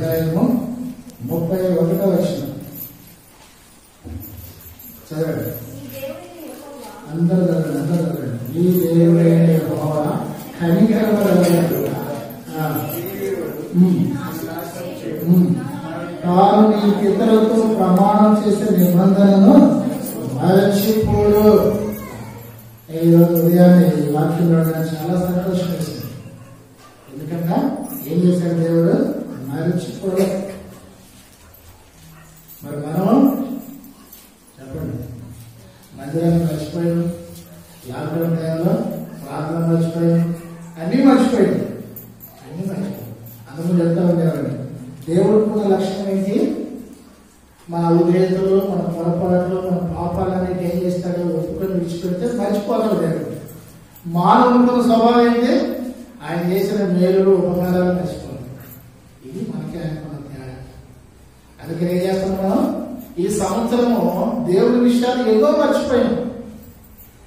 అధ్యాయము 31 చదవండి. అందరూ చదవండి. ఈ దేవుడైన యెహోవా కనికరముగలవాడు, తాను నీ పితరులతో ప్రమాణం చేసే నిబంధనను మరచిపోడు. ఈరోజు ఉదయాన్నే ఈ వాక్యంలో చాలా సంతోషం వేసింది. ఎందుకంటే ఏం చేశాడు దేవుడు? మరచిపోడు. మరి మనం చెప్పండి, మందిరాన్ని మర్చిపోయాం, లాక్డౌన్ టైంలో ప్రార్థన మర్చిపోయాం, అన్నీ మర్చిపోయాం. అందరూ చెప్తా ఉండేవాడిని, దేవుడికున్న లక్ష్యం ఏంటి? మన ఉదయతలు, మన పొరపాట్లు, మన పాపాలన్నిటి ఏం చేస్తాడో ఒప్పుకొని విడిచిపెడితే మర్చిపోతాడు దేవుడు. మానవుకున్న స్వభావం ఏంటి? ఆయన చేసిన మేలు ఉపకారాలు మర్చిపోవాలి. ఇది మనకి ఆయనకున్న తేడా. అందుకని ఏం చేస్తాం మనం? ఈ సంవత్సరము దేవుడి విషయాలు ఏదో మర్చిపోయాం.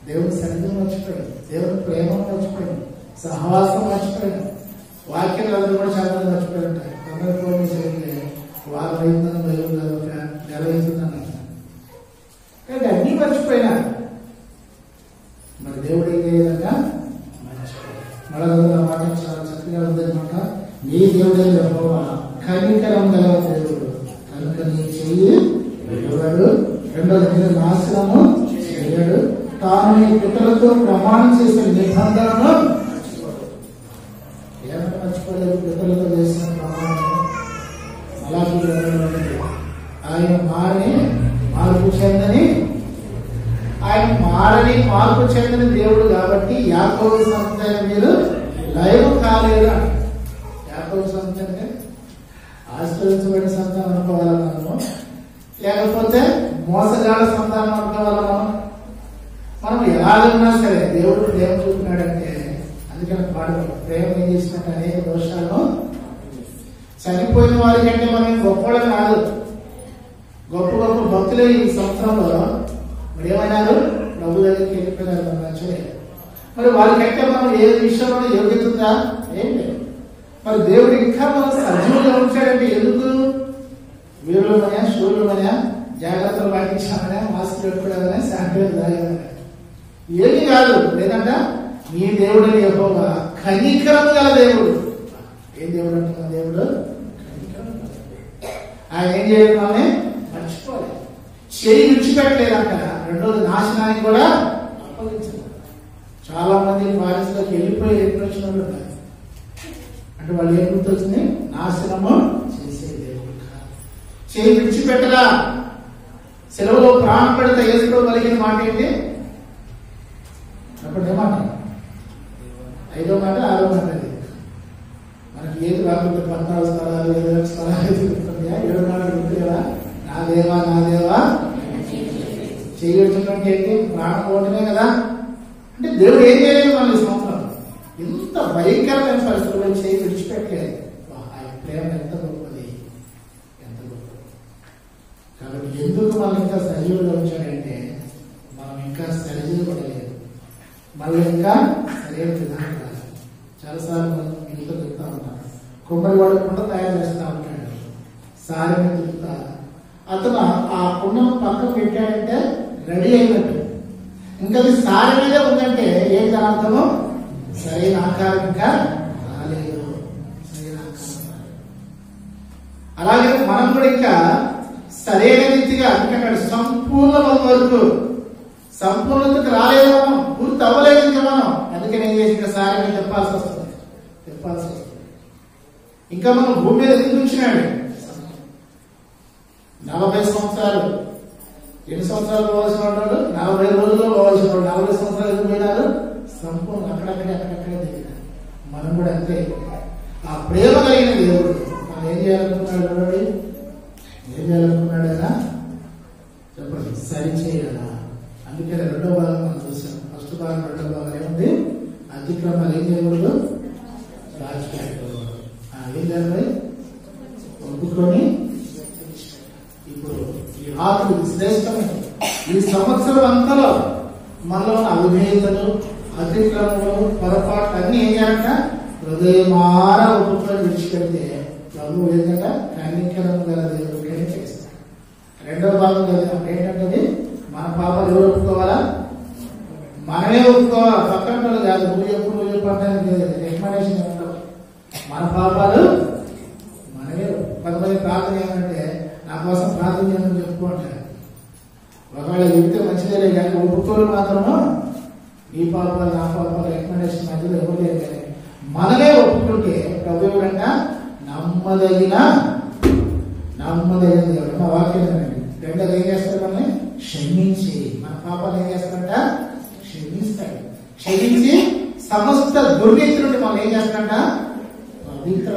దేవుడి సన్నిధిని మర్చిపోయాం, దేవుడి ప్రేమను మర్చిపోయాం, సహవాసం మర్చిపోయాం. వాక్యం అందరూ కూడా చాలా మంది మర్చిపోయి ఉంటాయి. అందరూ ఫోన్ చేస్తే వారం అయిందని నెల అయిందని కానీ అన్నీ మర్చిపోయినా మరి దేవుడు ఏ విధంగా మర్చిపోయాడు. మళ్ళీ మాట చాలా చక్కగా ఉందన్నమాట. నీ దేవుడే యెహోవా కనికరం గల దేవుడు కనుక నీ చెయ్యి విడువడు, రెండోది మీరు నాశనము చేయడు, తాను నీ పితరులతో ప్రమాణం చేసిన నిబంధనను ఏమైనా మర్చిపోలేదు. పితరులతో చేసిన ప్రమాణం అలాగే ఆయన మార్పు చెందని, ఆయన మార్పు చెందని దేవుడు కాబట్టి యాకోబు సంతానం మీరు లైవ్ కాలేదు. యాకోబు సంతానం ఆశ్రయించబడిన సంతానం అనుకోవాలా మనము, లేకపోతే మోసగాళ్ళ సంతానం అనుకోవాలా మనం ఎలాగన్నా సరే దేవుడు ప్రేమ చూపినాడంటే, అందుకని పాడు ప్రేమ ఏం చేసినట్టు అనేక దోషాలను చనిపోయిన వారి కంటే మనం గొప్పవాళ్ళని కాదు. గొప్ప గొప్ప భక్తులే ఈ సంవత్సరంలో మరి ఏమైనారు? ప్రభు దగ్గరికి వెళ్ళిపోయినారు. మంచిదే. మరి వారికంటే మనం ఏ విషయంలో యోగ్యత ఉందా? ఏం లేదు. మరి దేవుడు ఇంకా మనం సజీవులుగా ఉంచాడంటే ఎందుకు? వీరులమనే, శూరులమనే, జాగ్రత్తలు పాటించామనే, మాస్క్ పెట్టుకోవడమనే, శానిటైజర్ తాగేదనే ఏమి కాదు. లేదంటే నీ దేవుడు యెహోవా కనికరం గల దేవుడు. ఏం దేవుడు అంటున్నా? దేవుడు ఆయన ఏం చేయలేదు, మనమే మర్చిపోలేదు, చేయి విడిచిపెట్టలేదు. అక్కడ రెండోది నాశనానికి కూడా అప్పగించారు. చాలా మంది ఫారెస్ట్లోకి వెళ్ళిపోయి వచ్చిన వాళ్ళు ఉన్నారు. అంటే వాళ్ళు ఏం గుర్తొచ్చింది? నాశనము చేసే దేవుడు కాదు. చేయి విడిచిపెట్టరా. సెలవులో ప్రాణం పెడితే యేసులో కలిగిన మాట ఏంటి? అప్పుడు ఏమాట? 5వ మాట 6వ మాట. మనకి ఏది రాకుండా 14 స్థలాలు 20 స్థలాలు 7 మాట గుర్తు కదా. నా దేవా నా దేవా చేయొచ్చినట్టు ఏంటి? ప్రాణం పోవటమే కదా. అంటే దేవుడు ఏం చేయలేదు మన ఈ సంవత్సరం. ఎంత భయంకరమైన పరిస్థితుల్లో చేయి విడిచిపెట్టలేదు. ఆయన ప్రేమ ఎంత గొప్పది, ఎంత గొప్పది. కాబట్టి ఎందుకు మనం ఇంకా సజీవులుగా ఉంచాడంటే, మనం ఇంకా సరిజీవపడలేదు, మళ్ళీ ఇంకా సరైన విధానం కాదు. చాలాసార్లు మనం ఇంట్లో చెప్తా ఉంటాం, కొబ్బరి వాడు కుండ తయారు చేస్తా ఉంటాడు, సారి మీద చెప్తా. అతను ఆ కుండను పక్కన పెట్టాడంటే రెడీ అయినట్టు. ఇంకా అది సారి మీదే ఉందంటే ఏం అర్థము? సరైన ఆకారం ఇంకా రాలేదు. సరైన ఆకారం. అలాగే మనం కూడా ఇంకా సరైన రీతిగా అందుకంటే సంపూర్ణం వరకు సంపూర్ణతకు రాలేదు, మనం పూర్తి అవ్వలేదు ఇంకా మనం. అందుకని ఏం చేసి ఇంకా సారి మీద చెప్పాల్సి వస్తుంది. ఇంకా మనం భూమి మీద ఎందుకు ఉంచినాడు? 40 సంవత్సరాలు. ఎన్ని సంవత్సరాలు పోవాల్సిన వాడు? 40 రోజుల్లో పోవాల్సిన వాడు 40 సంవత్సరాలు ఎందుకు పోయినారు? సంపూర్ణ అక్కడక్కడే దిగినారు. మనం కూడా అంతే. ఆ ప్రేమ కలిగిన దేవుడు మనం ఏం చేయాలనుకున్నాడు? ఏం చేయాలనుకున్నాడైనా చెప్పండి, సరి చేయాలా. అందుకని రెండో భాగం మనం చూసాం. ఫస్ట్ భాగం రెండో భాగం ఏముంది? అతిక్రమాలు ఏం చేయకూడదు, దాచిపెట్టకూడదు. ఏం చేయాలి? ఒప్పుకొని ఇప్పుడు ఈ రాత్రి శ్రేష్టమైన ఈ సంవత్సరం అంతలో మనలో ఉన్న అవిధేయతలు, అతిక్రమములు, పొరపాట్లు అన్ని ఏం చేయాలంట? హృదయమార ఒప్పుకొని విడిచిపెడితే ప్రభు ఏంటంటే కనికరం గల దేవుడు కనికరిస్తాడు. రెండో భాగం చదివాం ఏంటంటే మన పాపాలు ఎవరు ఒప్పుకోవాలా? మనమే ఒప్పుకోవాలి, పక్కన వాళ్ళు కాదు. నువ్వు చెప్పు అంటే రికమెండేషన్ ఉండవు. మన పాపాలు మనమే. కొంతమంది ప్రార్థన ఏమంటే నా కోసం ప్రార్థన చేయమని చెప్పుకుంటారు. ఒకవేళ చెప్తే మంచిదే కానీ ఒప్పుకోలు మాత్రము ఈ పాపాలు నా పాపాలు రికమెండేషన్ మధ్యలో ఇవ్వలేదు. కానీ మనమే ఒప్పుకుంటే ప్రభు ఎవరంట నమ్మదగిన దేవుడు. మా వాక్యం ఏంటండి? రెండోది ఏం చేస్తాడు? మనల్ని క్షమించి మన పాపాలు ఏం చేస్తాడంట? క్షమిస్తాడు. క్షమించి సమస్త దుర్నీతి నుండి మనం ఏం చేస్తాడంట? పవిత్ర.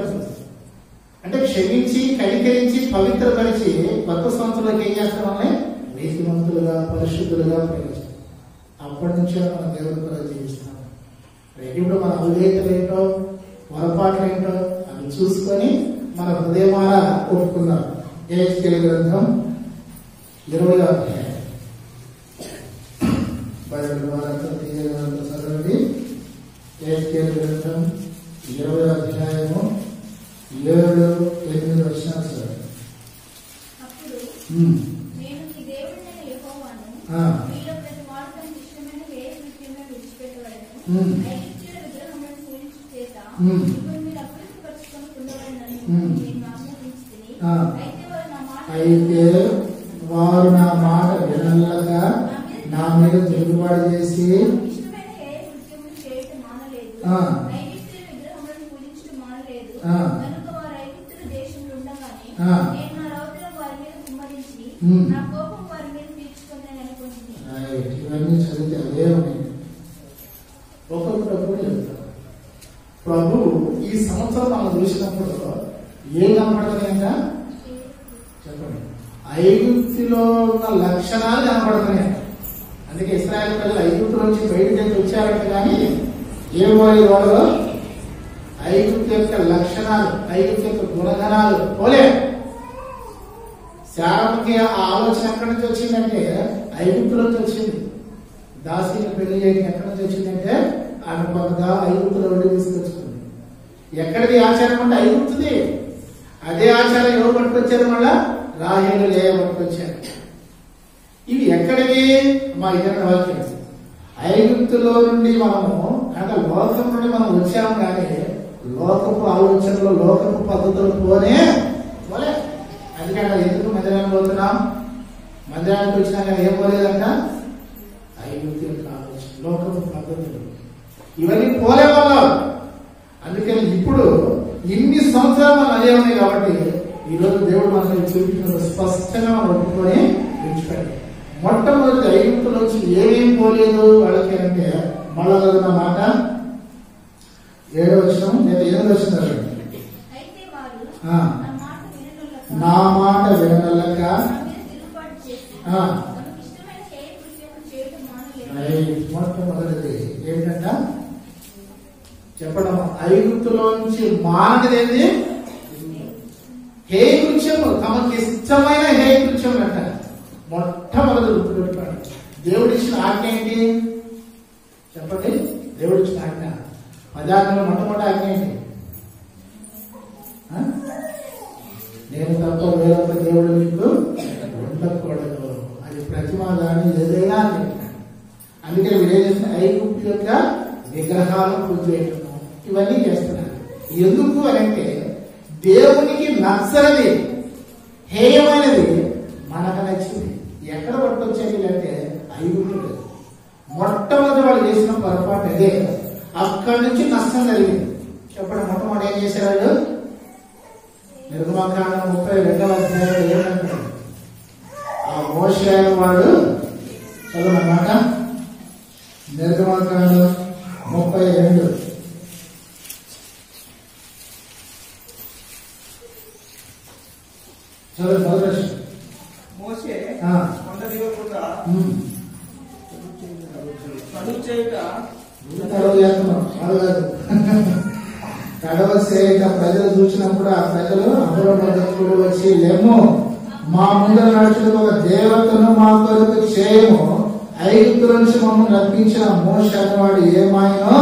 అంటే క్షమించి కనికరించి పవిత్రపరిచి కొత్త సంవత్సరంలోకి ఏం చేస్తాం? మనల్ని నీతిమంతులుగా పరిశుద్ధులుగా ప్రవేశిస్తాం. అప్పటి నుంచే మనం దేవుడి కూడా జీవిస్తాం. ఇప్పుడు మన అవిధేయతలు ఏంటో పొరపాట్లు ఏంటో అవి చూసుకొని మన హృదయమాన ఒప్పుకున్నాం. యెహెజ్కేలు గ్రంథం 20వ అధ్యాయం బైబిల్ వారంతా తీయగలంతా చదవండి. యెహెజ్కేలు గ్రంథం 20వ అధ్యాయము 7-8 వచనాలు చదవండి. అయితే వారు నా మాట వినలేక నా మీద తిరుగుబాటు చేసి ఇవన్నీ చదివితే అదే ఒక్కొక్కరు చెప్తారు. ప్రభు ఈ సంవత్సరం మనం చూసినప్పుడు ఏం కనపడుతున్నాయంట చెప్పండి? ఐగుప్తులో ఉన్న లక్షణాలు కనపడుతున్నాయంట. అందుకే ఇశ్రాయేలు ప్రజలు ఐగుప్తు నుంచి బయటకు వచ్చారంట. కానీ ఏం పోలేదు వాళ్ళు? ఐగుప్తు యొక్క లక్షణాలు, ఐగుప్తు యొక్క గుణగణాలు పోలే. శారముకి ఆ ఆలోచన ఎక్కడి నుంచి వచ్చిందంటే ఐగుప్తు నుంచి వచ్చింది. దాసిని పెళ్లి చేయడం ఎక్కడి నుంచి వచ్చిందంటే ఆమె కొంత ఐగుప్తులో వెళ్ళి తీసుకొచ్చుకుంది. ఎక్కడిది ఆచారం అంటే ఐగుప్తుది. అదే ఆచారం ఎవరు పట్టుకొచ్చారు? మళ్ళా రాహేలు లేయ పట్టుకొచ్చారు. ఇవి ఎక్కడివి? మా ఇతర వాక్యం ఐగుప్తులో నుండి మనము అంటే లోకం నుండి మనం వచ్చాము. కానీ లోకపు ఆలోచనలు లోకపు పద్ధతులు పోలే. అందుకని ఎందుకు మందిరానికి పోతున్నాం? మందిరానికి వచ్చినా కానీ ఏం పోలేదంట? ఐగుప్తు యొక్క ఆలోచన, లోకపు పద్ధతులు ఇవన్నీ పోలే వాళ్ళు. అందుకని ఇప్పుడు ఇన్ని సంవత్సరాలు మనం అదే ఉన్నాయి కాబట్టి ఈరోజు దేవుడు మనకి చూపించిన స్పష్టంగా మనం ఒప్పుకొని విడిచిపెట్టాలి. మొట్టమొదటి ఐగుప్తు నుంచి ఏమేం పోలేదు వాళ్ళకి అంటే మళ్ళా చదివిన మాట 7వ వచనం లేదా 8వ వచనం నా మాట వినలేక మొట్టమొదటిది ఏంటంట చెప్పడం? ఐగుప్తులోంచి మానదేది హే కృత్యము, తమకి ఇష్టమైన హే కృత్యములు అంట. మొట్టమొదటి గుర్తుపెట్టుకోండి. దేవుడు ఇచ్చిన ఆజ్ఞ ఏంటి చెప్పండి? దేవుడు ఇచ్చిన ఆజ్ఞ పదార్థంలో మొట్టమొదటి ఆజ్ఞ ఏంటి? నేను తప్ప వేరొక దేవుడు మీకు ఉండకూడదు. అది ప్రతిమాదాన్ని ఏదైనా చెప్పాను. అందుకని వీరేం చేస్తున్న ఐగుప్తు యొక్క విగ్రహాలను పూజ చేయటము ఇవన్నీ చేస్తున్నారు. ఎందుకు అంటే దేవునికి నచ్చనిది, హేయమైనది మనకు నచ్చింది. ఎక్కడ పట్టుకొచ్చేది అంటే ఐగుప్తు. మొట్టమొదటి వాళ్ళు చేసిన పొరపాటు అదే. అక్కడి నుంచి నష్టం జరిగింది. చెప్పండి, మొట్టమొదటి ఏం చేశారు? నిర్గమకాండం 32వ అధ్యాయంలో ఏమంటారు? ఆ మోషే వాడు చదవనమాట. నిర్గమకాండం 32 చదువు. మొదటి మోషే కొండ దిగకుండా కడవ చేయక ప్రజలు చూసినప్పుడు ఆ ప్రజలు అప్పుడు వచ్చి లేము, మా ముందు నడుచుకు ఒక దేవతను మా కొరకు చేయము, ఐగుప్తు నుంచి మమ్మల్ని రప్పించిన మోషే అనేవాడు ఏమాయనో.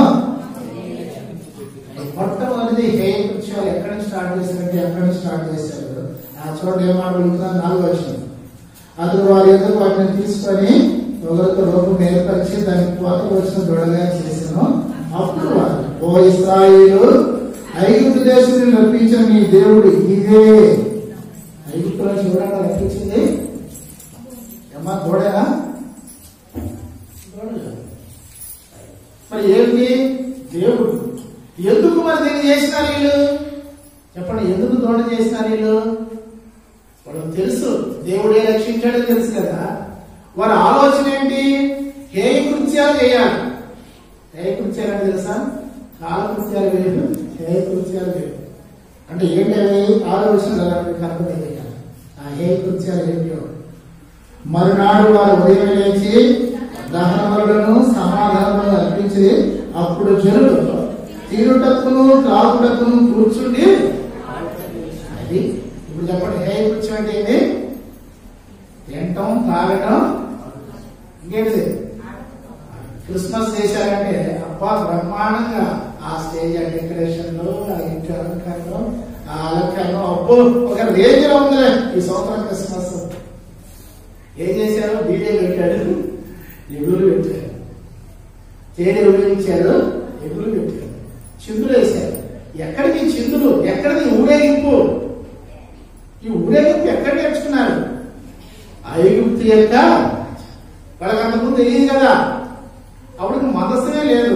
మొట్టమొదటిది హేయ కృత్యాలు ఎక్కడి నుంచి స్టార్ట్ చేశారంటే ఎక్కడి నుంచి స్టార్ట్ చేశారు? ఆ చోట ఏం మాట్లాడుతున్నారు? 4వ వచనం. అది వారి ఎదురు వాటిని తీసుకొని ఒకరితో రూపం ఏర్పరిచి దానికి కోత వచ్చిన దృఢంగా చేశాను. అప్పుడు వారు, ఓ ఇశ్రాయేలు, ఐగుప్తు దేశం రప్పించిన మీ దేవుడు ఇదే. ఐగుప్తులో చూడండి రప్పించింది ఏమా దూడేనా? మరి ఏంటి? దేవుడు. ఎందుకు మరి దీన్ని చేసినారు వీళ్ళు? చెప్పండి, ఎందుకు దూడ చేసినారు వీళ్ళు? వాళ్ళకి తెలుసు దేవుడే రక్షించాడని తెలుసు కదా. వారి ఆలోచన ఏంటి? హేయ కృత్యాలు చేయాలి. హేయ కృత్యాలు అంటే తెలుసా? కాలకృత్యాలు వేరు, హేయ కృత్యాలు వేరు. అంటే ఏంటి ఆలోచన కనపడేది. ఆ హేయ కృత్యాలు ఏంటో మరునాడు వారు ఉదయం లేచి దహనములను సమాధానములను అర్పించి అప్పుడు జనులు తీరుటక్కును త్రాగుటక్కును కూర్చుండి. అది ఇప్పుడు చెప్పండి, హేయ కృత్యం అంటే ఏంటి? తినటం, తాగటం, ఇంకేంటిది? క్రిస్మస్ చేశారంటే అబ్బా బ్రహ్మాండంగా ఆ స్టేజ్ డెకరేషన్ లో, ఆ ఇంటి అలంకారంలో, ఆ అలంకారంలో అబ్బో ఒక రేంజ్ లో ఉందిలే ఈ సంవత్సరం క్రిస్మస్. ఏం చేశారు? డీజే పెట్టాడు, ఎగురు పెట్టారు, తేనె ఉపయోగించారు, ఎగురు పెట్టారు, చిందులు వేశారు. ఎక్కడికి చిందులు? ఎక్కడికి ఊరేగింపు? ఈ ఊరేగింపు ఎక్కడ నేర్చుకున్నారు? ఐగుప్తు యొక్క వాళ్ళకి అంతకుముందు తెలియదు కదా. అప్పుడు మనస్సునే లేదు,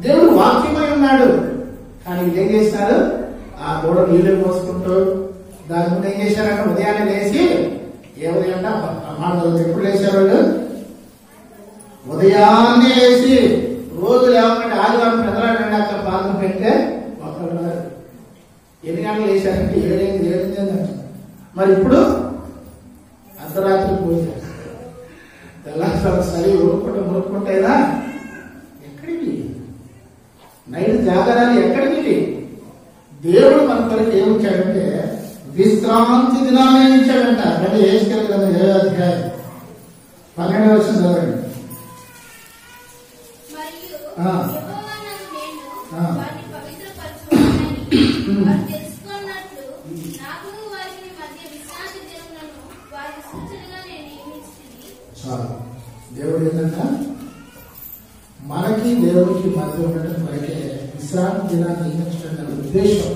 దేవుడు వాక్యమై ఉన్నాడు. కానీ ఏం చేశారు? ఆ దూడ నీళ్ళు పోసుకుంటూ దాని ముందు ఏం చేశారంటే ఉదయాన్నే లేచి ఏ ఉదయం ఎప్పుడు లేచారు వాళ్ళు? ఉదయాన్నే లేచి రోజు లేవకంటే ఆదివారం పెద్దలాడు అక్కడ పాదం పెట్టే ఒకళ్ళు ఎన్ని గంటలు లేచారంటే 7 మరి ఇప్పుడు అర్ధరాత్రి పూజ, తెల్లారి సరి మురుక్కుంటేనా? ఎక్కడికి? నైట్ జాగరాలు ఎక్కడికి? దేవుడు మన కొరకు ఏమిచ్చాడంటే విశ్రాంతి దినాన్ని ఇచ్చాడంట. అంటే ఏసుకెళ్ళి కదా 7వ అధ్యాయం 12వ వచనం చదవండి. దేవుడు ఏంటంట మనకి దేవుడికి మధ్య ఉండటం వరకే విశ్రాంతి దినాన్ని నియమించడం ఉద్దేశం.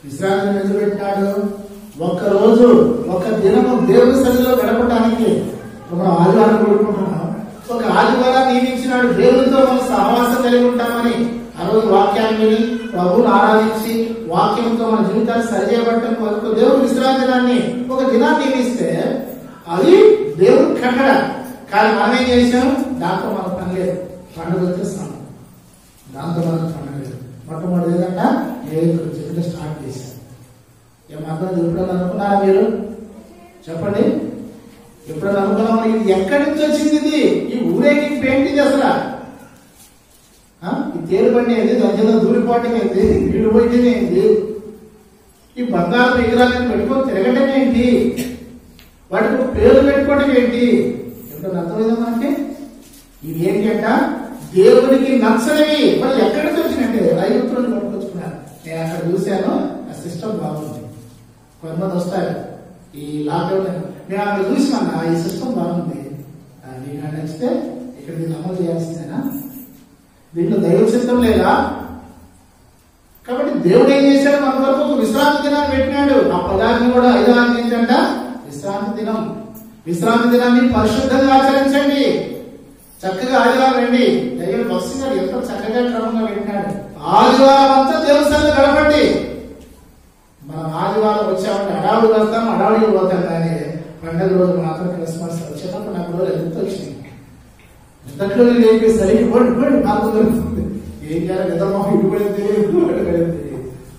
విశ్రాంతి ఎందుకు పెట్టాడు? ఒక్కరోజు ఒక దినము దేవుడి సన్నిధిలో గడపడానికి. మనం ఆదివారం కోరుకుంటున్నాం, ఒక ఆదివారాన్ని నియమించినాడు దేవుడితో మనం సహవాసం కలిగి ఉంటామని. ఆ రోజు వాక్యాన్ని విని ప్రభువును ఆరాధించి వాక్యంతో మన జీవితాన్ని సరిచేయబడటం కొరకు దేవుడు విశ్రాంతి దినాన్ని ఒక దినాన్ని నియమిస్తే అది దేవుడు కట్టడ. కానీ మనం ఏం చేసాం? దాంతో మనకు పని లేదు. పండుగ వచ్చేస్తాం, దాంతో మనకు పండుగ లేదు. మొట్టమొదటి ఏదంట ఏ స్టార్ట్ చేశాం. ఏమాత్రం ఎప్పుడైనా అనుకున్నారా మీరు? చెప్పండి, ఎప్పుడైనా అనుకున్నాం? ఇది ఎక్కడి నుంచి వచ్చింది? ఇది ఈ ఊరేగింపు ఏంటిది అసలు? ఈ తేరు బండి ఏంది? దాని దూరిపోవటం ఏంటి? నీళ్లు పోయటం ఏంటి? ఈ బంగారు విగ్రహాలను పెట్టుకొని తిరగటం ఏంటి? వాటికి పేర్లు పెట్టుకోవటం ఏంటి? ఎప్పుడైనా అర్థమైందా మనకి? ఇది ఏంటి అంట? దేవుడికి నచ్చనివి. మరి ఎక్కడి నుంచి వచ్చినట్టే ఐగుప్తులను పట్టుకొచ్చుకున్నారు. నేను అక్కడ చూశాను, ఆ సిస్టమ్ బాగుంది. కొంతమంది వస్తారు ఈ లాక్డౌన్, నేను అక్కడ చూసినా ఈ సిస్టమ్ బాగుంది, నీకు నచ్చితే ఇక్కడ దీన్ని అమలు చేయాల్సిందేనా? దీంట్లో దైవ చిత్తం లేదా? కాబట్టి దేవుడు ఏం చేశాడు? మన వరకు ఒక విశ్రాంతి దినాన్ని పెట్టినాడు. ఆ పదాన్ని కూడా 5వ ఏంటంట? విశ్రాంతి దినం. విశ్రాంతి దినాన్ని పరిశుద్ధంగా ఆచరించండి. చక్కగా ఆదివారం రండి. దైవ భక్తి గారు ఎంతో చక్కగా క్రమంగా పెట్టినాడు. ఆదివారం అంతా దేవస్థానం గడపండి. మనం ఆదివారం వచ్చామంటే అడావుడు వస్తాం, అడావుడికి పోతాం. కానీ పండుగ రోజు మాత్రం క్రిస్మస్ వచ్చేటప్పుడు నాకు రోజు ఎంత వచ్చినాయి. ఎంతట్లో లేపి సరిగ్గా పడి నాకు దొరుకుతుంది. ఏం చేయాలి? నిజమో ఇటుపడింది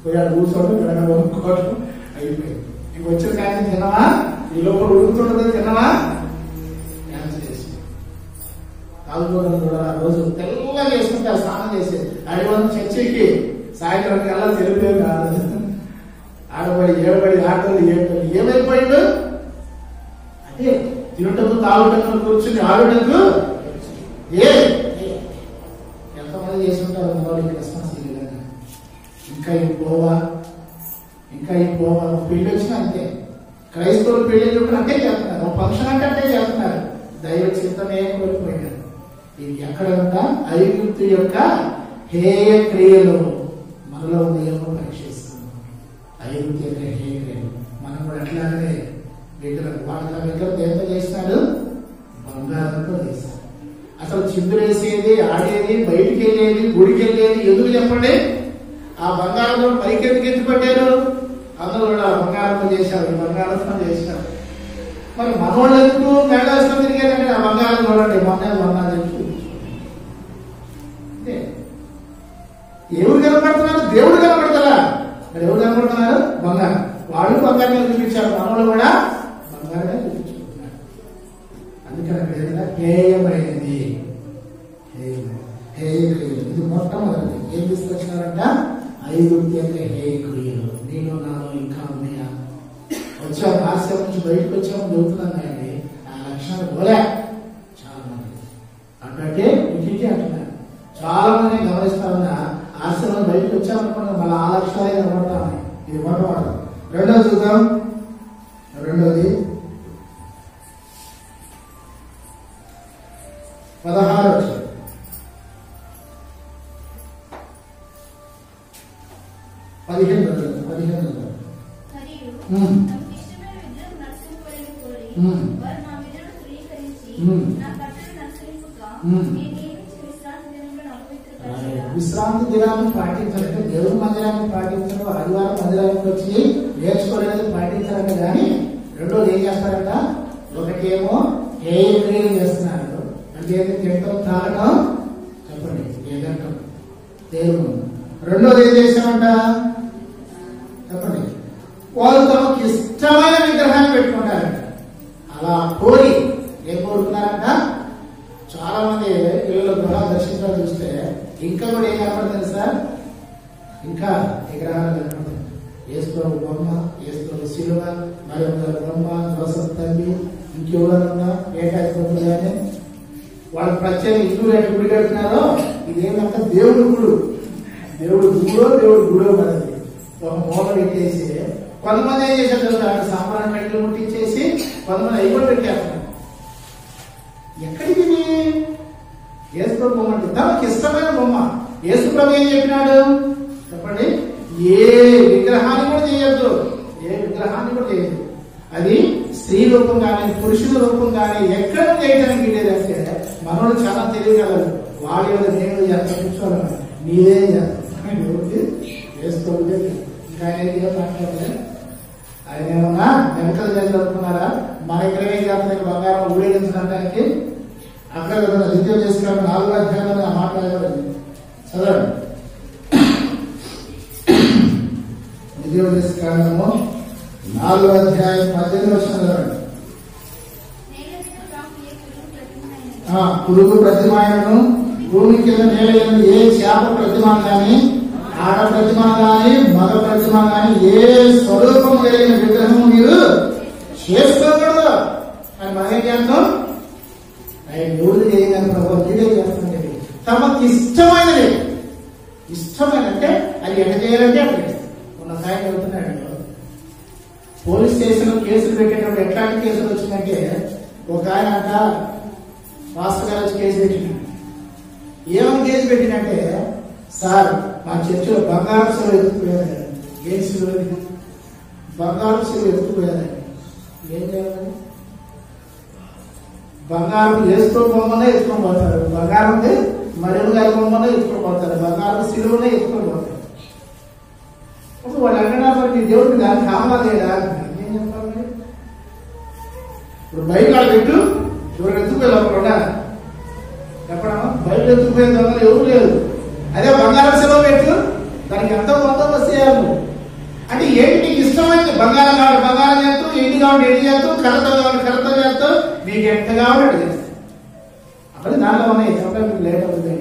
పోయాడు కూర్చోవడం కొనుక్కోవడం అయిపోయింది. ఇంక వచ్చిన కానీ తినవా? ఈ లోపల ఉడుకుతుండదు, తినవా? డ్యాన్స్ చేసి కాలుగోడం కూడా ఆ రోజు తెల్లగా చేసుకుంటే ఆ స్నానం చేసేది. అడిగిన చర్చికి సాయంత్రం కల్లా తెలిపేది కాదు. ఆడబడి ఏడబడి ఆటలు ఏడబడి ఏమైపోయిండు? అదే తినటకు తాగుటకు కూర్చుని ఆడుటకు ఎంతమంది చేసుకుంటారు క్రిస్మస్ ఈ విధంగా. ఇంకా ఈ గోవా ఇంకా ఈ పెళ్లి వచ్చినా అంతే. క్రైస్తవులు పెళ్లి చూపులు అంటే చేస్తున్నారు, ఫంక్షన్ అంటే చేస్తున్నారు. దైవ చిత్తమే కోల్పోయినారు. ఇది ఎక్కడ ఉందా? ఐగుప్తు యొక్క హేయ క్రియలు మనలో ఏమో పరీక్షిస్తున్నాం. ఐగుప్తు యొక్క హేయ క్రియలు మనం కూడా అట్లాగే విగ్రహం, వాళ్ళ విగ్రహం దేంతో చేస్తారు? బంగారంతో చేస్తారు. అసలు చిందులేసేది, ఆడేది, బయటికి వెళ్ళేది, గుడికి వెళ్ళేది ఎందుకు చెప్పండి? ఆ బంగారంతో పైకి ఎందుకు ఎత్తుపట్టారు? అందరూ కూడా బంగారంతో చేశారు, బంగారంతో చేశారు. మరి మనోళ్ళు ఎందుకు మేళాస్తం తిరిగేదంటే ఆ బంగారం చూడండి, బంగారం అంటే ఎవరు కనపడుతున్నారు? దేవుడు కనపడతారా? మరి ఎవరు కనపడుతున్నారు? బంగారం. వాళ్ళు బంగారం చూపించారు, మనోళ్ళు కూడా బంగారమే చూపించుకుంటున్నారు. అందుకని అక్కడ ఏదైనా హేయమైనది, హేయ క్రియలు. ఇది మొట్టమొదటి ఏం తీసుకొచ్చినారంట? ఐగుప్తు యొక్క హేయ క్రియలు నీలో నాలో ఇంకా ఉన్నాయా? వచ్చాము, ఆశ్రమం నుంచి బయటకు వచ్చాము, చెబుతున్నాం కానీ ఆ లక్షణాలు పోలే చాలా మంది అంటే ఇంటికి అంటున్నారు. చాలా మంది గమనిస్తా ఉన్నా ఆశ్రమం బయటకు వచ్చామనుకున్నా మళ్ళీ ఆ లక్షణాలే కనబడతామని. ఇది మొట్టమొదటి. రెండోది చూద్దాం. రెండోది 16 విశ్రాంతి దినాన్ని పాటించాలంటే దేవుని మందిరాన్ని పాటించడం, ఆదివారం మందిరానికి వచ్చి నేర్చుకోవడానికి పాటించాలంటే కానీ రెండోది ఏం చేస్తారంట? ఒకటేమో హేయ క్రియలు చేస్తున్నారు అంటే తింటాం, తాగడం, చెప్పండి ఏదంటాం దేవుడు. రెండోది ఏం చేశామంట చెప్పండి? వాళ్ళు తమకు ఇష్టమైన విగ్రహాన్ని పెట్టుకుంటారంట. అలా కోరి ఏం కోరుకున్నారంట? చాలా మంది పిల్లలు గృహాలు దర్శించాలని చూస్తే ఇంకా కూడా ఏం కనపడుతుంది సార్? ఇంకా విగ్రహాలు కనపడుతుంది. ఏసుప్రభు బొమ్మ, ఏసుప్రభు శిలువ, మరి బొమ్మ, జోసఫ్ తల్లి, ఇంకెవరన్నా ఏకాశిపతులు కానీ వాళ్ళు ప్రత్యేక ఇల్లు రేటు గుడి కడుతున్నారో ఇదేమంతా దేవుడు గుడు, దేవుడు గుడో దేవుడు గుడో మనది. ఒక మూల పెట్టేసి కొంతమంది ఏం చేశారు తెలుసా? సాంబ్రాన్ని కట్టెలు ముట్టించేసి కొంతమంది అవి కూడా పెట్టేస్తున్నారు. ఎక్కడికి యేసుప్రభు బొమ్మ అంటే తనకి ఇష్టమైన బొమ్మ. యేసుప్రభు ఏం చెప్పినాడు చెప్పండి? ఏ విగ్రహాన్ని కూడా చేయొద్దు, ఏ విగ్రహాన్ని కూడా చేయొద్దు. అది స్త్రీ రూపం కానీ పురుషుల రూపం కానీ ఎక్కడ చేయడానికి లేదంటే మనోడు చాలా తెలియగలరు. వాడి వల్ల నేను ఎంత కూర్చోవాలి, నీదే వేసుకోవాలి. ఇంకా ఆయన ఏం మాట్లాడలేదు. ఆయన ఏమన్నా వెనకలు చదువుకున్నారా? మన ఇక్కడ ఏం చేస్తున్నారు? బంగారం ఊరేగించడానికి అక్కడ ద్వితీయ చేసుకున్నాడు 4వ అధ్యాయంలో మాట్లాడేవాడు. చదవండి. ద్వితీయ చేసుకున్నాము 4వ అధ్యాయం 18వ వచనం చదవండి. పురుగు ప్రతిమాయను భూమి కింద నేల ఏ చేప ప్రతిమ కానీ ఆడ ప్రతిమ కానీ మగ ప్రతిమ కానీ ఏ స్వరూపం కలిగిన విగ్రహం మీరు చేసుకోకూడదు అని మనం ఏం చేస్తాం? ఆయన ఎవరు చేయగల ప్రభావం మీరే చేస్తుంది. తమకు ఇష్టమైనది, ఇష్టమైన అంటే అది ఎక్కడ చేయాలంటే అక్కడ ఉన్న సాయం వెళ్తున్నాడు. పోలీస్ స్టేషన్ లో కేసులు పెట్టేటప్పుడు ఎట్లాంటి కేసులు వచ్చిందంటే ఒక ఆయన అంట మాస్టర్ గారు వచ్చి కేసు పెట్టినాడు. ఏమని కేసు పెట్టినంటే, సార్ మా చర్చిలో బంగారు శిలువ ఎత్తుకుపోయారు. ఏం శిలువ? బంగారు శిలువ ఎత్తుకుపోయారు. ఏం చేయాలి? బంగారం వేసుకో బొమ్మనే ఎత్తుకొని పోతారు, బంగారం మరెలు గారి బొమ్మనే ఎత్తుకొని పోతారు, బంగారం శిలువనే ఎత్తుకొని పోతారు. ఇప్పుడు వాళ్ళు అన్నారు మీ దేవుడికి దాన్ని కావాలేదా? ఏం చెప్పాలి? ఇప్పుడు బయట పెట్టు ఎవరు ఎత్తుకోలేకుండా చెప్పడం, బయట ఎత్తుకుపోయే దొంగలు ఎవరు లేదు. అదే బంగారం శిలువ పెట్టు, దానికి ఎంతో బందోబస్తు చేయాలి. అంటే ఏంటి నీకు ఇష్టమైంది? బంగారం కావాలి బంగారం చేస్తాం, ఎండి కావాలి ఎండి చేస్తాం, కర్రతో కావాలి కర్రతో చేస్తాం, మీకు ఎంత కావాలి అది చేస్తాం. అప్పుడు దాంట్లో ఉన్నాయి చెప్పడానికి లేట్ అవుతుంది.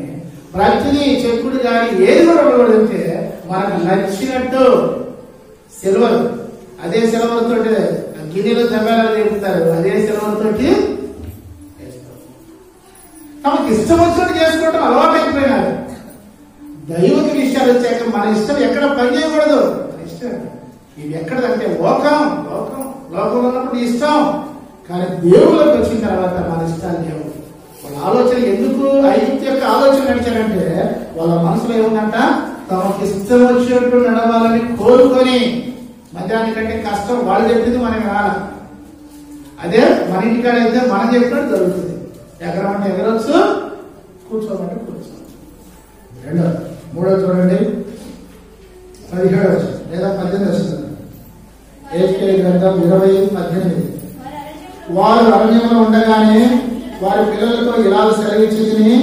ప్రతిదీ చెప్పుడు కానీ ఏది కూడా ఉండకూడదంటే మనకు నచ్చినట్టు సిల్వర్, అదే సిల్వర్ తోటి గిన్నెలో జంగాలు నేర్పుతారు, అదే సిల్వర్ తోటి తమకు ఇష్టం వచ్చినట్టు చేసుకోవటం అలవాటు అయిపోయినారు. దైవిక విషయాలు వచ్చాక మన ఇష్టం ఎక్కడ పని చేయకూడదు. మన ఇష్టం ఇది ఎక్కడదంటే లోకంలో ఉన్నప్పుడు ఇష్టం, కానీ దేవుళ్ళకి వచ్చిన తర్వాత మన ఇష్టాలు లేవు. వాళ్ళ ఆలోచన ఎందుకు ఐగుప్తు యొక్క ఆలోచన నడిచారంటే వాళ్ళ మనసులో ఏముందంట, తమకు ఇష్టం వచ్చినట్టు నడవాలని కోరుకొని మధ్యాహ్నం కంటే కష్టం వాళ్ళు చెప్పింది మనం వినాలి. అదే మన ఇంటికాడ అయితే మనం చెప్పినట్టు జరుగుతుంది. ఎగరమంటే ఎగరొచ్చు, కూర్చోమంటే కూర్చో. మూడో చూడండి 17 లేదా 18 వస్తుంది. ఏజ్కేలు గ్రంథం 20:18. వారు అరణ్యంలో ఉండగానే వారి పిల్లలతో ఇలా సెలవిచ్చింది,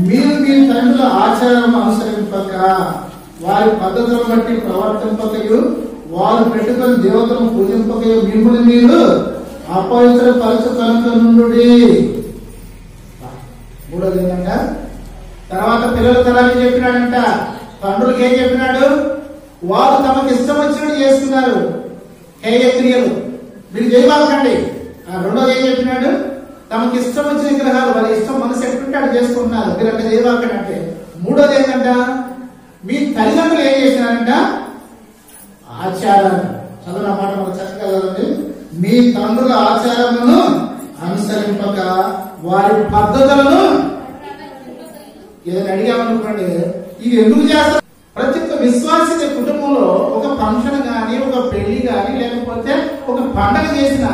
మీరు మీ తండ్రుల ఆచారం అనుసరింపక వారి పద్ధతులను బట్టి ప్రవర్తింపకయు వారు పెట్టుకుని దేవతలను పూజింపకయు మిమ్మల్ని మీరు అపవిత్ర పరచు కనుక నుండి. మూడోది ఏంటంట, తర్వాత పిల్లల తరాన్ని చెప్పినాడంట. తండ్రులకు ఏం చెప్పినాడు, వారు తమకు ఇష్టం వచ్చినట్టు చేస్తున్నారు హేయ క్రియలు, మీరు చేయబాకండి. రెండోది ఏం చెప్పినాడు, తమకు ఇష్టం వచ్చిన విగ్రహాలు వాళ్ళ ఇష్టం మనసు ఎట్టుంటే అటు చేసుకుంటున్నారు, మీరు అట్లా చేయబాకండి అంటే. మూడోది ఏంటంట, మీ తల్లిదండ్రులు ఏం చేసినారంట, ఆచారాన్ని చదువు మాట మనకు చక్కగలదండి. మీ తండ్రుల ఆచారములను అనుసరింపక వారి పద్ధతులను ఏదైనా అడిగామనుకోండి, ఇది ఎందుకు చేస్తారు? ప్రతి ఒక్క విశ్వాస కుటుంబంలో ఒక ఫంక్షన్ గాని, ఒక పెళ్లి గాని, లేకపోతే ఒక పండగ చేసినా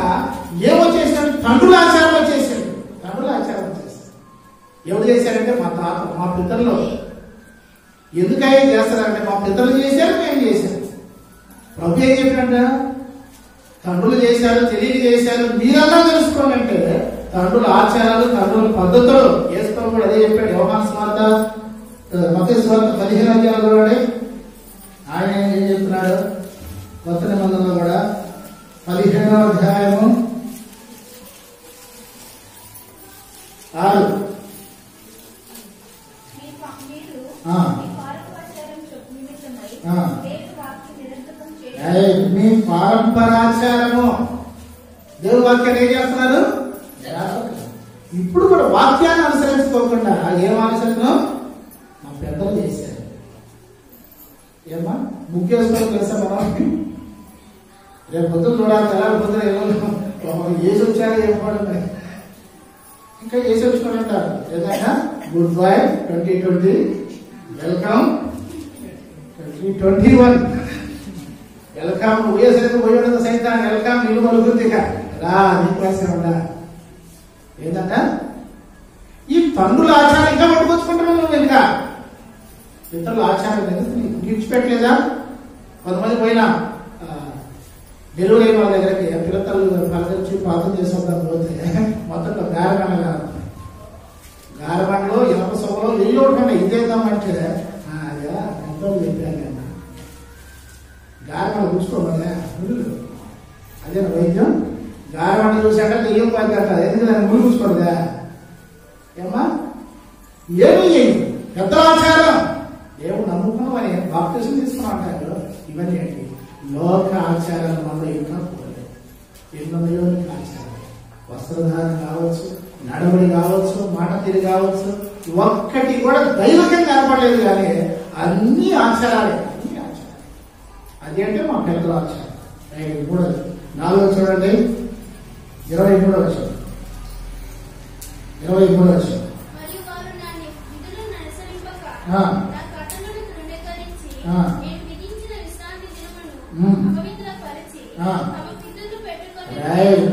ఏమో చేసినాడు, తండ్రుల ఆచారం వచ్చేసాడు. తండ్రుల ఆచారం వచ్చేసాడు. ఎవరు చేశారంటే మా తాత, మా పితరులు. ఎందుకై చేస్తారంటే మా పితరులు చేశారు, మేము చేశారు. ప్రభు ఏం చెప్పినట్ట, తండ్రులు చేశారు, తెలియక చేశారు, మీరన్నా తెలుసుకోండి అంటే తండ్రుల ఆచారాలు, తండ్రుల పద్ధతులు వేసుకోవడం కూడా అదే చెప్పాడు. యోహాను సువార్త, మత్తయి సువార్త 15వ అధ్యాయంలో ఆయన ఏం చెప్తున్నాడు, కొత్త నిబంధనలో కూడా 15వ అధ్యాయము 6. మీ పారంపరాచారము దేవుడు వాక్యాన్ని ఏం చేస్తున్నారు, ఇప్పుడు కూడా వాక్యాన్ని అనుసరించుకోకుండా ఏం అనుసరించడం, మా పెద్దలు చేశారు. ఏమా ముఖ్యమైన తెలుసా మనం రేపు పొద్దున చూడాలి, తెల్లారి పొద్దున ఏసి వచ్చారో చెప్పండి, ఇంకా ఏసి వచ్చుకొని ఉంటారు. ఏదైనా గుడ్ బై 2020, వెల్కమ్ 2021, వెల్కమ్ ఊయేసరికి పోయి ఉండదు సైతం, వెల్కమ్ ఇల్లు మలుగుతుంది రా నీకోసం ఉండా. ఏంటంట, ఈ తండ్రుల ఆచారం ఇంకా పట్టుకొచ్చుకుంటున్నావు నువ్వు, ఇంకా ఇతరుల ఆచారం విడిచిపెట్టలేదా? కొంతమంది పోయినా డెలివరీ అయిన వాళ్ళ దగ్గరికి పిల్లలు పలకరించి ప్రార్థన చేసేద్దాం పోతే మొత్తం గారబండలో ఇనప సభలో ఇల్లు ఉంటున్నాయి. ఇదేద్దామంటే అదే ఎంతో చెప్పాను నేను, గారబండ కూర్చోమన్నా అదే వైద్యం. గారబండ చూసాక దెయ్యం పాకంట, ఎందుకు దాన్ని ముందు కూర్చోడుగా ఏమా ఏమీ పెద్ద ఆచారం. దేవుడు నమ్ముకున్నాం అని బాప్టిజం తీసుకున్నాం అంటారు. ఇవన్నీ ఏంటి, లోక ఆచారాలు మనలో ఇంకా పోలేదు. ఎన్నో ఆచారాలు, వస్త్రధారణ కావచ్చు, నడవడి కావచ్చు, మాట తీరు కావచ్చు, ఒక్కటి కూడా దైవకంగా కనపడలేదు. కానీ అన్ని ఆచారాలే, అన్ని ఆచారాలు. అది అంటే మా పెద్దల ఆచారం. 4 చూడండి 23 వచ్చాం. 23 వచ్చాం.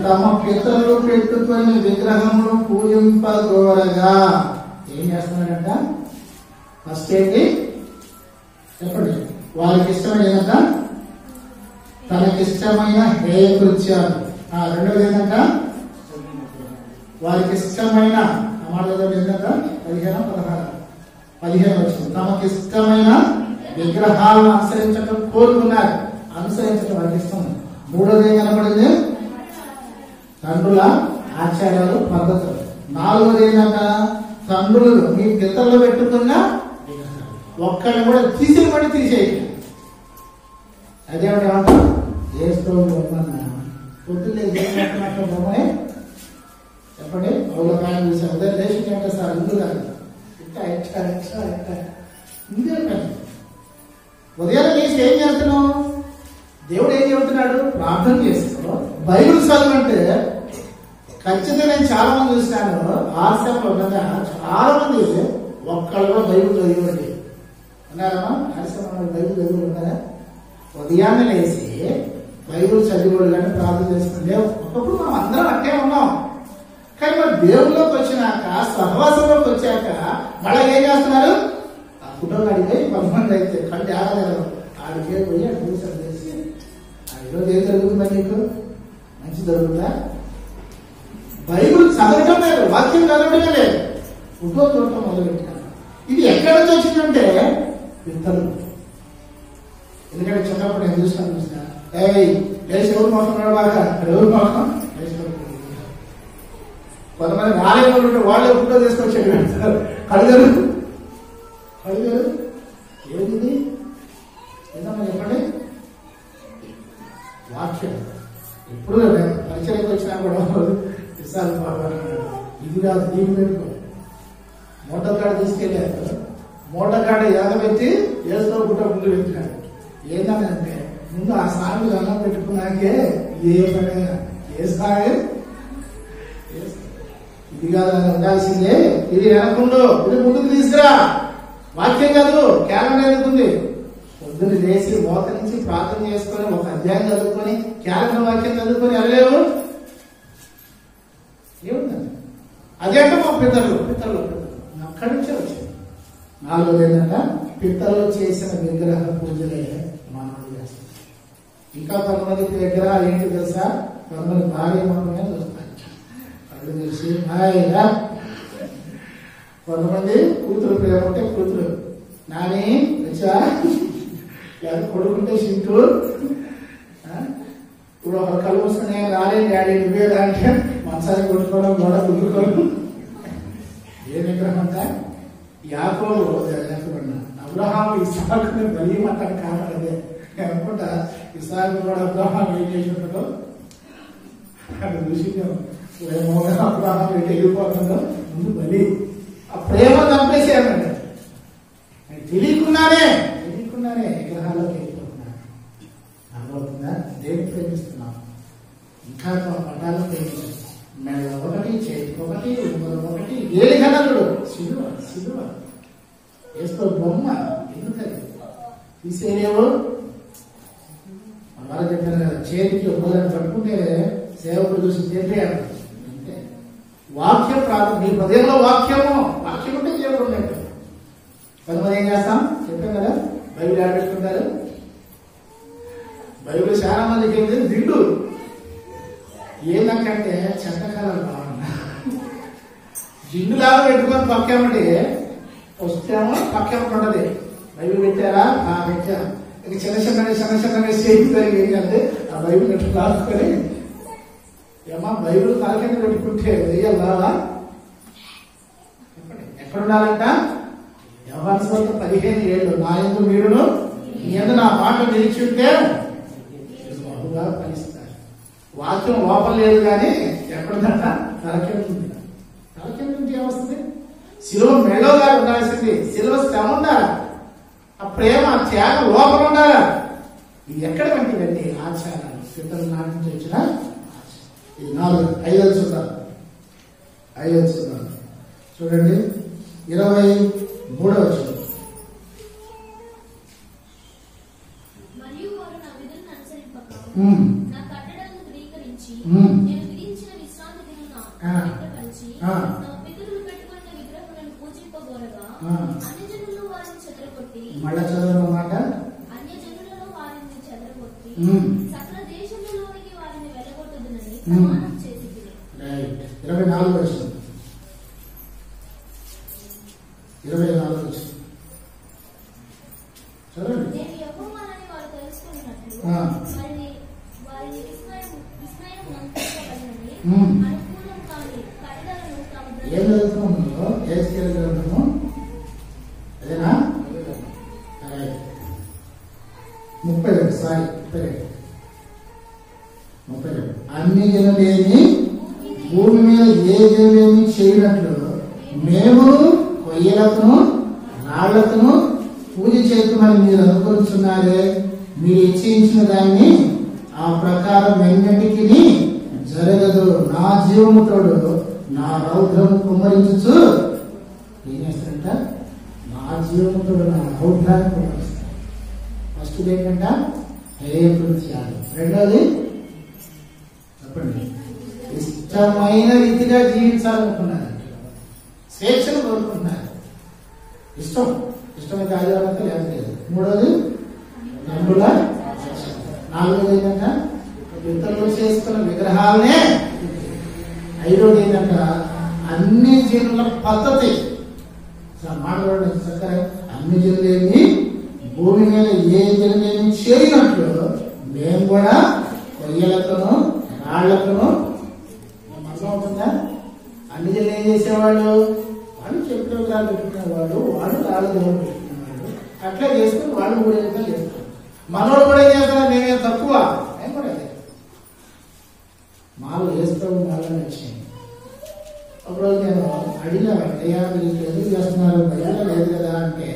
తమ పితరులు పెట్టుకొని విగ్రహములు పూజింపగోరగా ఏం చేస్తున్నాడంట, ఫస్ట్ ఏంటి చెప్పండి, వాళ్ళకి ఇష్టమైన ఏంటంట, తనకిష్టమైన హేయ కృత్యాలు. రెండవది ఏంటంట, వారికి ఇష్టమైన ఏంటంట 15 వచ్చింది. తమకి ఇష్టమైన విగ్రహాలను అనుసరించడం కోరుకున్నారు, అనుసరించడం వారికి ఇష్టం. మూడోది ఏం కనపడింది, తండ్రుల ఆచారాలు, పద్ధతులు. 4వది ఏంటంట, తండ్రులు మీ పితరులు పెట్టుకున్న ఒక్కడిని కూడా తీసేయబడి తీసేయండి. అదేమిటి ఏమంటారు, ఏస్తూ బొమ్మన్నా పొద్దులే బొమ్మని చెప్పండి. వాళ్ళ కాలం చూసాం, ఉదయం లేచి అంటే సార్ ఇందు కాదు ఇట్టా ఇట్టా ఇట్టా ఇట్టా ఇందే కానీ ఉదయం లేచి ఏం చేస్తున్నావు, దేవుడు ఏం అర్థం చేసుకో. బైబిల్ చదవంటే ఖచ్చితంగా నేను చాలా మంది చూసినాను. ఆర్సంలో కదా చాలా మంది ఒక్కళ్ళు బైబిల్ చదివండి ఉన్నారమ్మా. ఆర్సంలో బైబిల్ చదివి ఉన్నారా? ఉదయాన్నే లేచి బైబిల్ చదివాడు కానీ ప్రార్థన చేసుకుంటే ఒకప్పుడు మనం అందరం అట్టే ఉన్నాం. కానీ మరి దేవుళ్ళలోకి వచ్చినాక సహవాసంలోకి వచ్చాక మళ్ళీ ఏం చేస్తున్నారు? ఆ ఫోటోలు అడిగిపోయి కొంతమంది అయితే కంటి ఆగలేదు ఆడికే పోయి అడిగి చేసి ఈరోజు ఏం జరుగుతుందా? నీకు మంచి జరుగుతుందా? బైబిల్ చదవటం లేదు, వాక్యం చదవడమే లేదు, ఫోటో చూడటం మొదలుపెట్టాను. ఇది ఎక్కడి నుంచి వచ్చిందంటే పిత్తలు. ఎందుకంటే చిన్నప్పుడు నేను చూస్తాను లేచి ఎవరు మోస్తున్నాడు బాగా అక్కడ ఎవరు మోసం కొంతమంది నాలుగు ఉంటే వాళ్ళే ఫోటో తీసుకొచ్చాడు కడుగరు కడుగరు ఏది ఏదమ్మా చెప్పండి. వాక్యం ఎప్పుడు పరిచయకి వచ్చినా కూడా విశాలు బాబా ఇది కాదు దీన్ని పెట్టుకో. మోటార్ కాడ తీసుకెళ్ళారు, మోటార్ కాడ ఎగబెట్టి వేసుకో ఫోటో ముందు పెట్టినాడు. ఏంటంటే ముందు ఆ సాగు అన్నం పెట్టుకున్నాకే ఏ పనైనా ఏ సాగు ఇది కాదు ఉండాల్సిందే. ఇది వెనకుండా ఇది ముందుకు తీసుకురా. వాక్యం కాదు క్యాలెండర్ ఎందుకుంది? పొద్దున్న లేచి మోత నుంచి ప్రార్థన చేసుకొని ఒక అధ్యాయం చదువుకొని క్యాలెండర్ వాక్యం చదువుకొని వెళ్ళలేవు. ఏముందండి అదే అంటే మా పితరులు అక్కడి నుంచే వచ్చింది. నాలుగోది ఏంటంటే పితరులు చేసిన విగ్రహ పూజలే మానవులు చేస్తారు. ఇంకా కొంతమంది విగ్రహాలు ఏంటి తెలుసా? కొంతమంది భార్య మాత్రమే చూస్తారు. కళ్ళు తెలిసి హాయిగా. కొంతమంది కూతురు ప్రేమ ఉంటే కూతురు నాని వచ్చా లేదా కొడుకుంటే సింటూ ఇప్పుడు ఒక కళ్ళు వస్తున్నాయి రాలే డాడీ నువ్వే అంటే మనసారి కొట్టుకోవడం గోడ కుదురుకోవడం. ఏ విగ్రహం అంతా యాకోబు అబ్రహాము ఇస్సాకుని బలియమంటాడు కారణం అదే. నేను అనుకుంటా ఇస్సాకు కూడా అబ్రహాం ఏం చేసి ఉంటాడో అది చూసి అబ్రహాం ఎటు వెళ్ళిపోతుందో ముందు బలి ఆ ప్రేమ చంపేసేయాలండి. తెలియకుండానే విగ్రహాల్లోకి వెళ్ళిపోతున్నాను. అర్థమవుతుందా? దేనికి ప్రేమిస్తున్నాం? ఇంకా పట్టాలను ప్రేమిస్తున్నాం. మెడ ఒకటి, చేతికి ఒకటి, ఉంగరం ఒకటి, ఏలి కథలు సిలువ వేసుకో బొమ్మ. ఎందుకది తీసేరేవో అలా చెప్పారు కదా. చేతికి ఉంగరం పట్టుకుంటే సేవకుడు చూసి చెప్పేయాలి. అంటే వాక్యం ప్రారంభం మీ హృదయంలో వాక్యం ఉంటే దేవుడు ఉన్నట్టు. కొంతమంది ఏం చేస్తాం చెప్పాం కదా, బైబిల్ ఆడబెట్టుకుంటారు. బైబిల్ చాలా మందికి ఏంటి దిండు ఏందంటే చెత్తకాలం బాగున్నా జిండులాగా పెట్టుకొని పక్కేమంటే వస్తేమో పక్కేమో ఉండదు. బైబిల్ పెట్టారా? పెట్టారు. ఇక చిన్న చేయించారు. ఏంటంటే ఆ బైబిల్ ఎట్లా రాసుకొని ఏమా బైబిల్ తలకింద పెట్టుకుంటే వెయ్యాలా? ఎక్కడుండాలంట? యోహాను సువార్త 15:7 నా యందు మీరును మీ యందు నా మాట నిలిచుంటే బహుగా ఫలిస్తారు. వాక్యం లోపల లేదు కానీ ఎక్కడుందంట? తలకిందుంది. తలకిందుంటే ఏమొస్తుంది? శిలువ మెడోగా ఉండాల్సింది. శిలువ శ్రమ ఉండాలా? ఆ ప్రేమ త్యాగం లోపల ఉండాలా? ఇది ఎక్కడ వంటివండి ఆచారాలు పితరుల నాటి నుంచి వచ్చిన ఇది 5 చూద్దాం. చూడండి 23వ వచనం. మరియు వారు నా విధులను అనుసరింపక నా కట్టడలను ధృవీకరించి నేను విధించిన విశ్రాంతి దినమున వ్యక్తపరిచి నా పితరులు పెట్టుకున్న విగ్రహములను పూజింపగోరగా అన్యజనులు వారిని చెదరగొట్టి మళ్ళా చదవమాట అన్యజనులలో వారిని చెదరగొట్టి సకల దేశములలోనికి వారిని వెళ్ళగొట్టుదునని ప్రమాణం చేసింది. 24వ వచనం. 24వ వచనం చదవండి. నేను యెహోవానని వారు తెలుసుకున్నట్లు వారిని విస్మయం అనుకూలం కాని కట్టడలను తాము ఏం చదువుతున్నాము? ఏస్కేల్ గ్రంథము అదేనా? 32 అన్ని జనులేమి భూమి మీద ఏ జనులేమి చేయనట్లు మేము కొయ్యలకును రాళ్లకును పూజ చేస్తుమని మీరు అనుకుంటున్నారే. మీరు ఇచ్చించిన దాన్ని ఆ ప్రకారం ఎన్నటికి జరగదు. నా జీవముతోడు నా రౌద్రము కుమ్మరించు ఏం చేస్తాడంట? నా జీవముతోడు నా రౌద్రాన్ని కుమ్మరిస్తాడు. ఫస్ట్ ఏంటంట? హేయకృత్యాలు. రెండోది చెప్పండి, ఇష్టమైన రీతిగా జీవించాలనుకున్నారు, స్వేచ్ఛను కోరుకుంటున్నారు. ఇష్టమైతే ఆదివారంతా లేదు. మూడోది తండ్రుల. నాలుగోది ఏంటంట? ఇతరులు చేసుకున్న విగ్రహాలనే. ఐదోది ఏంటంట? అన్ని జనుల పద్ధతి. మాట్లాడండి చక్కగా. అన్ని జనులేమి భూమి మీద ఏ జనులేమి చేయనట్లు మేము కూడా కొయ్యలతోనూ రాళ్లతోనూ అర్థమవుతుందా? అన్ని జనులు ఏం చేసేవాళ్ళు? వాళ్ళు చెట్లు విగ్రహాలు పెట్టుకునేవాళ్ళు, వాళ్ళు రాళ్ళ దేవుడు పెట్టుకునేవాళ్ళు. అట్లా చేసుకుని వాళ్ళు కూడా ఏదైనా చేస్తారు. మనోడు కూడా ఏం చేస్తున్నారు? మేమే తక్కువ. నేను కూడా అదే మాలు వేస్తావు మాలని వచ్చింది. అప్పుడు నేను అడిగాను, అయ్యా మీరు ఎందుకు చేస్తున్నారు? బయట లేదు కదా అంటే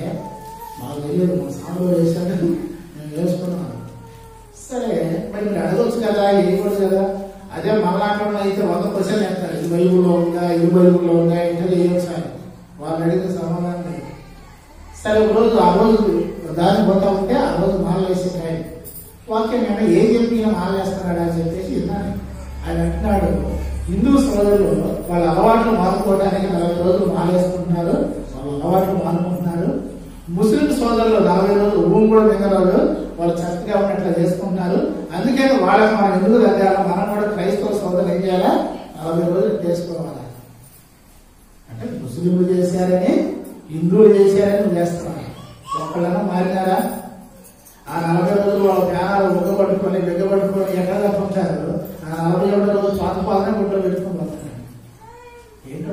మాకు తెలియదు, మా సాంలో వేసాక నేను వేసుకున్నాను. సరే మరి మీరు అడగొచ్చు కదా, వేయకూడదు కదా. అదే మనలాంటి అయితే 100% వేస్తారు. ఇది బైబుల్లో ఉందా, ఇది బైబుల్లో ఉందా, ఇంటర్ వేయొచ్చు అని వాళ్ళు అడిగితే సమాధానం లేదు. సరే ఒక రోజు ఆ రోజు దాన్ని పోతా ఉంటే ఆ రోజు మాల వేసే టైం వాక్యం ఏం చెప్పి మాల వేస్తున్నాడు అని చెప్పేసి విన్నాను. ఆయన అంటున్నాడు, హిందూ సోదరులు వాళ్ళ అలవాట్లు మానుకోవడానికి 40 రోజులు మాలేసుకుంటున్నారు, వాళ్ళ అలవాట్లు మానుకుంటున్నారు. ముస్లిం సోదరులు 40 రోజులు ఊము కూడా మింగరాలు, వాళ్ళు చక్కగా ఉన్నట్లు చేసుకుంటున్నారు. అందుకని వాళ్ళకి మనం ఎందుకు తగ్గాలి? మనం కూడా క్రైస్తవ సోదరులు ఏం చేయాలా? 40 రోజులు చేసుకోవాలి. అంటే ముస్లింలు చేశారని హిందువులు చేశారని నువ్వు చేస్తున్నావు. ఒక్కళ్ళన్నా మారినారా? ఆ 40 రోజులు వాళ్ళ ప్రాణాలు బిగ్గబట్టుకొని ఎక్కడ తప్పుంటారు. ఆ 41 రోజులు స్వాతపాదన గుడ్డలు పెట్టుకుని పోతున్నాడు. ఏంటో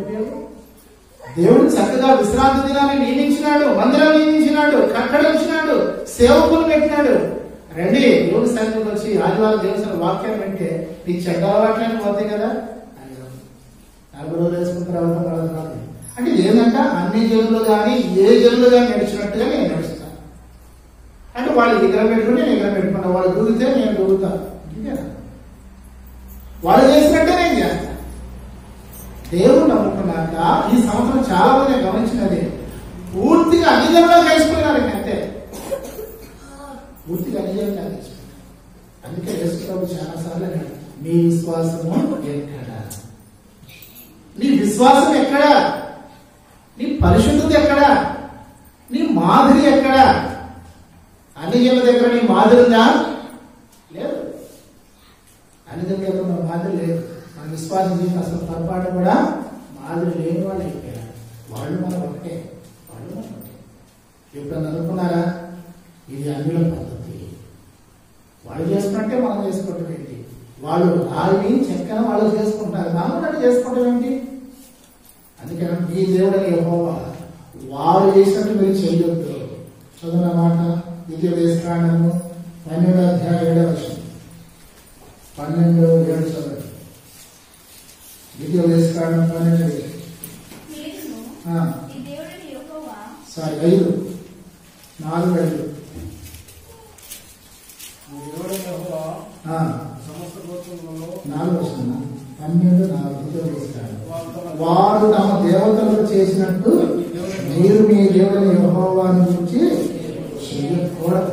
దేవుడు చక్కగా విశ్రాంతి దినాన్ని నియమించినాడు, మందిరం నియమించినాడు, కట్టడం ఇచ్చినాడు, సేవకులు పెట్టినాడు. రండి దేవుడి సన్నిధికి వచ్చి ఆదివారం దేవుని వాక్యం వింటే నీ చెడ్డ అలవాట్లని పోతాయి కదా. 40 రోజులు వేసుకున్న తర్వాత అంటే ఏంటంట? అన్ని జనులు కానీ ఏ జనులు కానీ నడిచినట్టుగా నేను నడుస్తాను. అంటే వాళ్ళు విగ్రహం పెట్టుకుంటే నేను విగ్రహం పెట్టుకున్నా, వాళ్ళు దూరితే నేను దూరుతాను. ఇంకేనా? వాళ్ళు చేసినట్టే నేను చేస్తాను. దేవుడు నమ్ముకున్నాక ఈ సంవత్సరం చాలా మంది గమనించినది, పూర్తిగా అన్ని జనులు కలిసిపోయినారు. అంతే, పూర్తిగా అన్ని జనులు కలిసిపోయినారు. అందుకే యేసుప్రభు చాలా సార్లు అన్నాడు, మీ విశ్వాసము ఎక్కడ? నీ విశ్వాసం ఎక్కడ? నీ పరిశుద్ధత ఎక్కడ? నీ మాదిరి ఎక్కడ? అన్ని జనుల దగ్గర నీ మాదిరి ఉందా? లేదు. అన్ని జనుల దగ్గర మన మాదిరి లేదు. మన విశ్వాసం చేసిన అసలు పొరపాటు కూడా మాదిరి లేని వాళ్ళు అయిపోయారు. వాళ్ళు మనం ఒకటే. ఎప్పుడన్నా అనుకున్నారా? ఇది అన్యుల పద్ధతి, వాళ్ళు చేసుకున్నట్టే మనం చేసుకోవటం ఏంటి? వాళ్ళు రాయిని చెక్కన వాళ్ళు చేసుకుంటారు, మనం చేసుకోవటం ఏంటి? అందుకని మీ దేవుడని యెహోవా వారు చేసినట్టు మీరు చేయొద్దు. చదువున్న మాట ద్వితీయోపదేశకాండము 12వ అధ్యాయం 7వ వచనం. 12:7 చదవండి. ద్వితీయోపదేశకాండం 12:7. సారీ 5 4 వారు తమ దేవతలు చేసినట్టు మీరు మీ దేవుని యెహోవాను గురించి చేయకూడదు.